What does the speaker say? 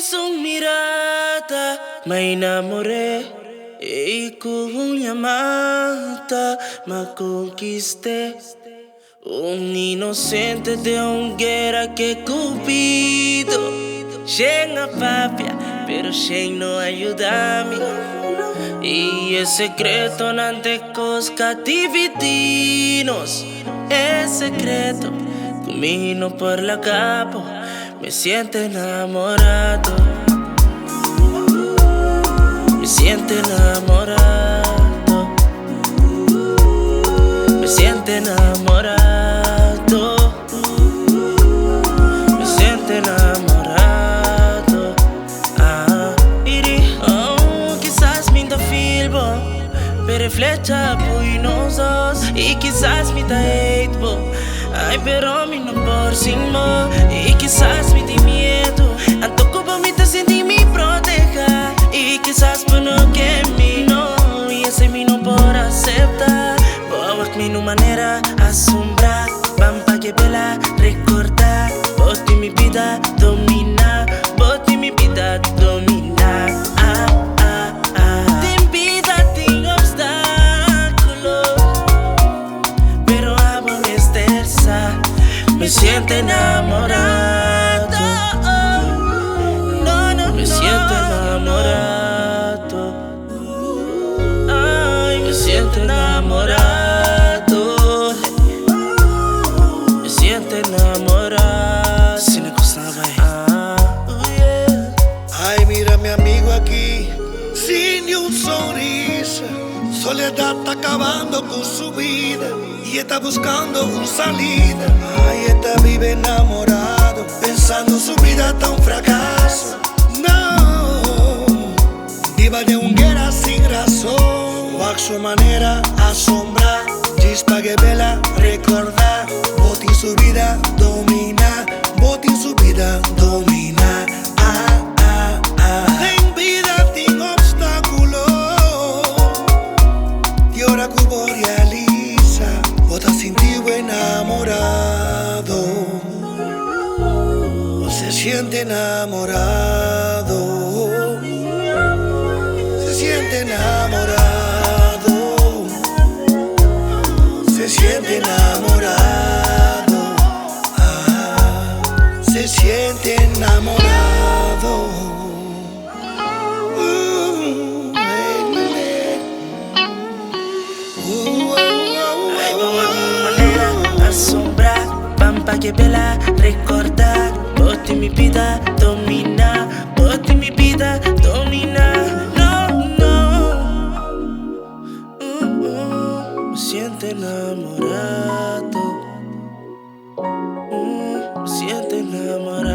sua mirada me enamoré y con una mata me conquisté. Un inocente de hoguera que Cupido llega papia, pero Shane no ayuda a mí. Y el secreto no ante cosca dividinos. Es secreto, camino por la capa, me siento enamorado. Me siento enamorado. Me siento enamorado. Me siento enamorado. Quizás me da filbo, pero flecha pui nos dos. Y quizás me da hate, ay, pero me no por cima. Y quizás me da miedo, anto como me te sentí me proteja. Y quizás por no que me no, y ese me no por aceptar. Boa que mi manera asombrar, pampa que bela recordar. Bote mi vida domina, bote mi vida domina. Tem vida, tem obstáculo, pero amo me estresa. Me siento enamorado. Me siento enamorado. Ay, me siento enamorado. Me siento enamorado. Se me costaba Ay, mira mi amigo aquí, sin ni un sonrisa. Soledad está acabando con su vida y está buscando una salida. Ay, está vive enamorado, pensando su vida está un fracaso. No, diva de hoguera sin razón, o a su manera asombrar. Chispa que vela recordar, bote su vida domina, bote su vida domina. En vida sin obstáculo, y ahora cubo realiza, bota sin ti enamorado, o se siente enamorado, se siente enamorado, se siente enamorado, se siente enamorado. ay, boa mi manera asombrar, pampa que bela recordar. Bote mi vida domina, bote mi vida domina. Me siento enamorado. Me siento enamorado.